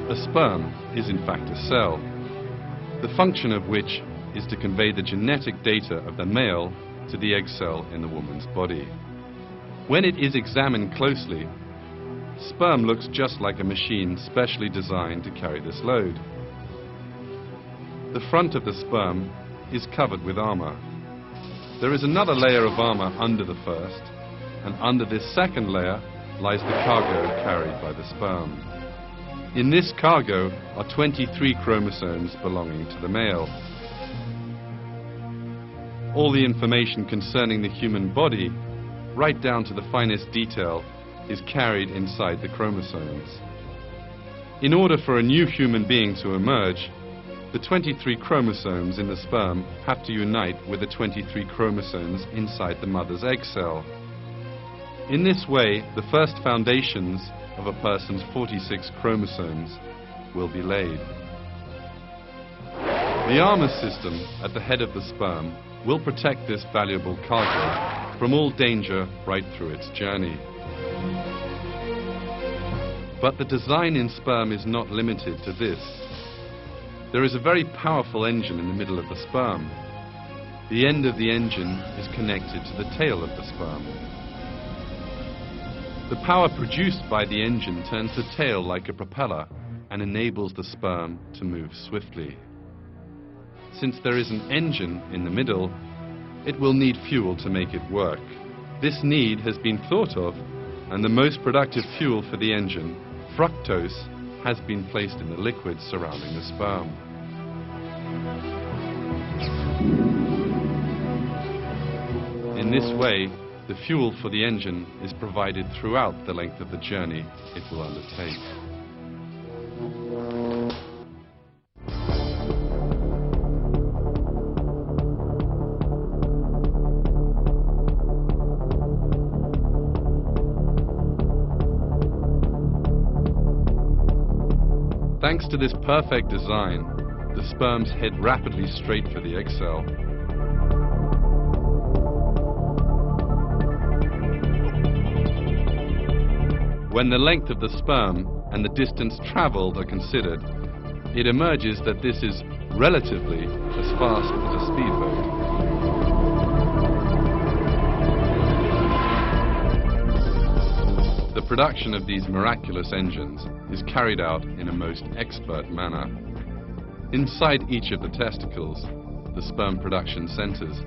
A sperm is in fact a cell, the function of which is to convey the genetic data of the male to the egg cell in the woman's body. When it is examined closely, sperm looks just like a machine specially designed to carry this load. The front of the sperm is covered with armor. There is another layer of armor under the first, and under this second layer lies the cargo carried by the sperm. In this cargo are 23 chromosomes belonging to the male. All the information concerning the human body, right down to the finest detail, is carried inside the chromosomes. In order for a new human being to emerge, the 23 chromosomes in the sperm have to unite with the 23 chromosomes inside the mother's egg cell. In this way, the first foundations of a person's 46 chromosomes will be laid. The armor system at the head of the sperm will protect this valuable cargo from all danger right through its journey. But the design in sperm is not limited to this. There is a very powerful engine in the middle of the sperm. The end of the engine is connected to the tail of the sperm. The power produced by the engine turns the tail like a propeller and enables the sperm to move swiftly. Since there is an engine in the middle, it will need fuel to make it work. This need has been thought of, and the most productive fuel for the engine, fructose, has been placed in the liquid surrounding the sperm. In this way, the fuel for the engine is provided throughout the length of the journey it will undertake. Thanks to this perfect design, the sperms head rapidly straight for the egg cell. When the length of the sperm and the distance traveled are considered, it emerges that this is relatively as fast as a speedboat. The production of these miraculous engines is carried out in a most expert manner. Inside each of the testicles, the sperm production centers,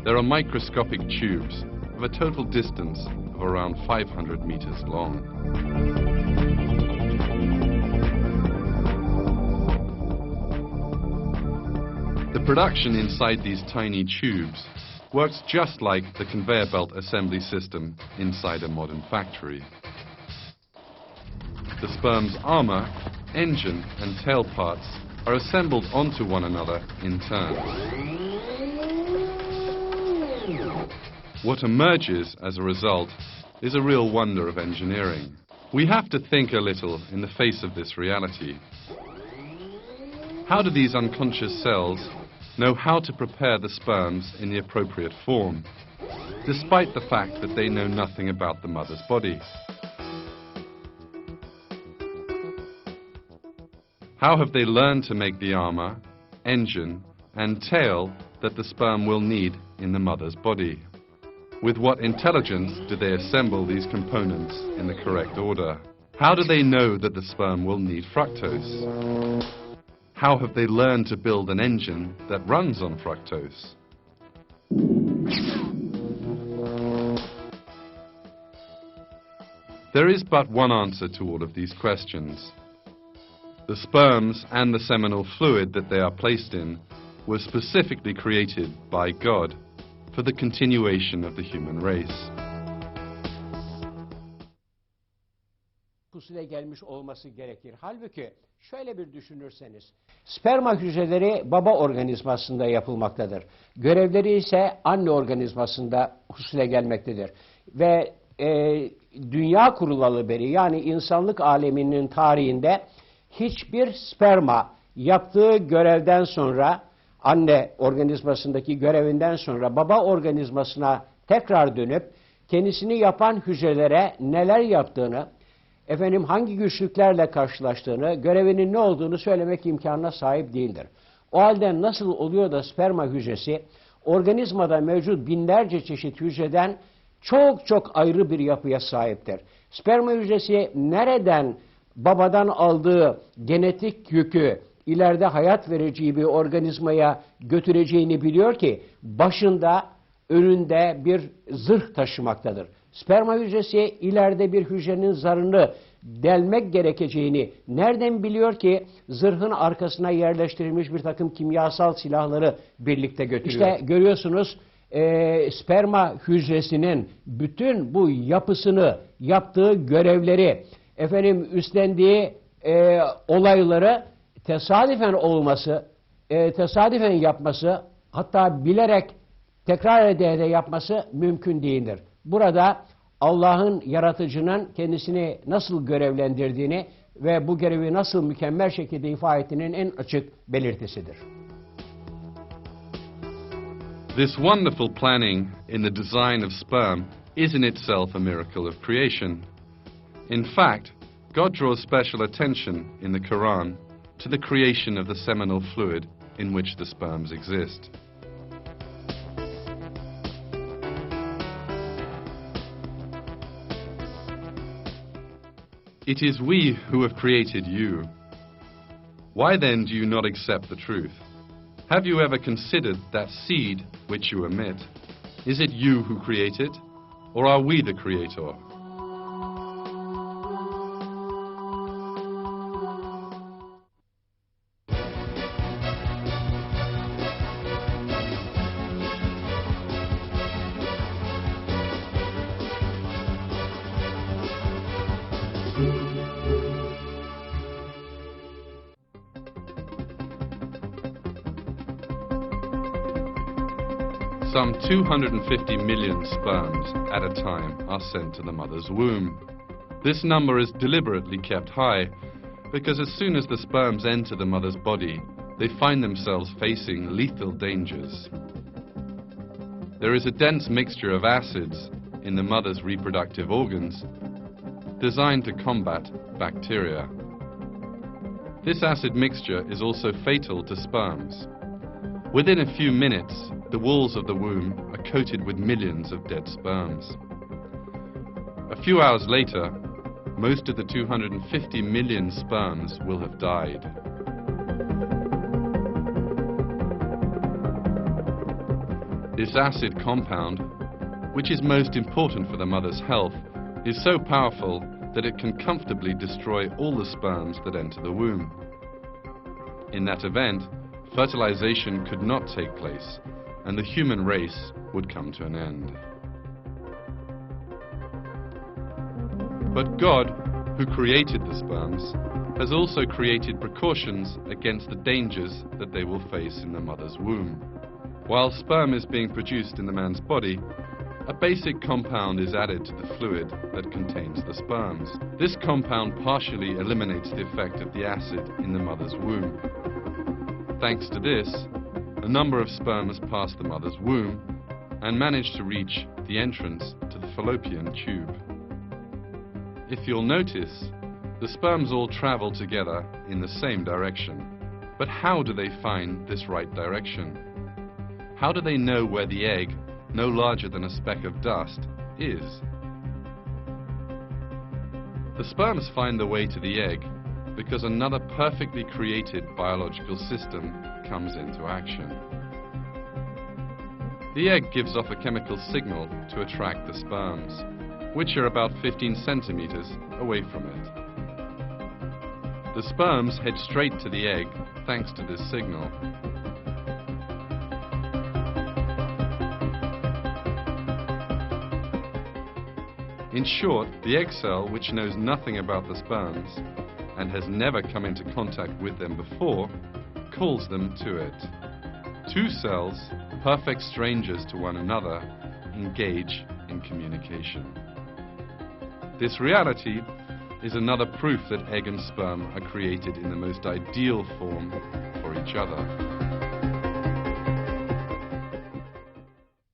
there are microscopic tubes of a total distance of around 500 meters long. The production inside these tiny tubes works just like the conveyor belt assembly system inside a modern factory. The sperm's armor, engine and tail parts are assembled onto one another in turn. What emerges as a result is a real wonder of engineering. We have to think a little in the face of this reality. How do these unconscious cells know how to prepare the sperms in the appropriate form, despite the fact that they know nothing about the mother's body? How have they learned to make the armor, engine, and tail that the sperm will need in the mother's body? With what intelligence do they assemble these components in the correct order? How do they know that the sperm will need fructose? How have they learned to build an engine that runs on fructose? There is but one answer to all of these questions. The sperms and the seminal fluid that they are placed in were specifically created by God for the continuation of the human race. Pusule gelmiş olması gerekir. Halbuki şöyle bir düşünürseniz, sperma hücreleri baba organizmasında yapılmaktadır. Görevleri ise anne organizmasında husule gelmektedir. Ve dünya kurulalı beri, yani insanlık aleminin tarihinde hiçbir sperma yaptığı görevden sonra, anne organizmasındaki görevinden sonra baba organizmasına tekrar dönüp kendisini yapan hücrelere neler yaptığını, efendim hangi güçlüklerle karşılaştığını, görevinin ne olduğunu söylemek imkanına sahip değildir. O halde nasıl oluyor da sperma hücresi organizmada mevcut binlerce çeşit hücreden çok çok ayrı bir yapıya sahiptir. Sperma hücresi nereden babadan aldığı genetik yükü ileride hayat vereceği bir organizmaya götüreceğini biliyor ki başında, önünde bir zırh taşımaktadır. Sperma hücresi ileride bir hücrenin zarını delmek gerekeceğini nereden biliyor ki zırhın arkasına yerleştirilmiş bir takım kimyasal silahları birlikte götürüyor. İşte görüyorsunuz sperma hücresinin bütün bu yapısını, yaptığı görevleri, efendim üstlendiği olayları tesadüfen olması, tesadüfen yapması, hatta bilerek tekrar ede yapması mümkün değildir. Burada Allah'ın, yaratıcının kendisini nasıl görevlendirdiğini ve bu görevi nasıl mükemmel şekilde ifa ettiğinin en açık belirtisidir. This wonderful planning in the design of sperm is in itself a miracle of creation. In fact, God draws special attention in the Quran to the creation of the seminal fluid in which the sperms exist. It is we who have created you. Why then do you not accept the truth? Have you ever considered that seed which you emit? Is it you who create it, or are we the creator? Some 250 million sperms at a time are sent to the mother's womb. This number is deliberately kept high because as soon as the sperms enter the mother's body, they find themselves facing lethal dangers. There is a dense mixture of acids in the mother's reproductive organs designed to combat bacteria. This acid mixture is also fatal to sperms. Within a few minutes, the walls of the womb are coated with millions of dead sperms. A few hours later, most of the 250 million sperms will have died. This acid compound, which is most important for the mother's health, is so powerful that it can comfortably destroy all the sperms that enter the womb. In that event, fertilization could not take place, and the human race would come to an end. But God, who created the sperms, has also created precautions against the dangers that they will face in the mother's womb. While sperm is being produced in the man's body, a basic compound is added to the fluid that contains the sperms. This compound partially eliminates the effect of the acid in the mother's womb. Thanks to this, a number of sperms pass the mother's womb and manage to reach the entrance to the fallopian tube. If you'll notice, the sperms all travel together in the same direction. But how do they find this right direction? How do they know where the egg, no larger than a speck of dust, is? The sperms find the way to the egg because another perfectly created biological system comes into action. The egg gives off a chemical signal to attract the sperms, which are about 15 centimeters away from it. The sperms head straight to the egg thanks to this signal. In short, the egg cell, which knows nothing about the sperms and has never come into contact with them before, calls them to it. Two cells, perfect strangers to one another, engage in communication. This reality is another proof that egg and sperm are created in the most ideal form for each other.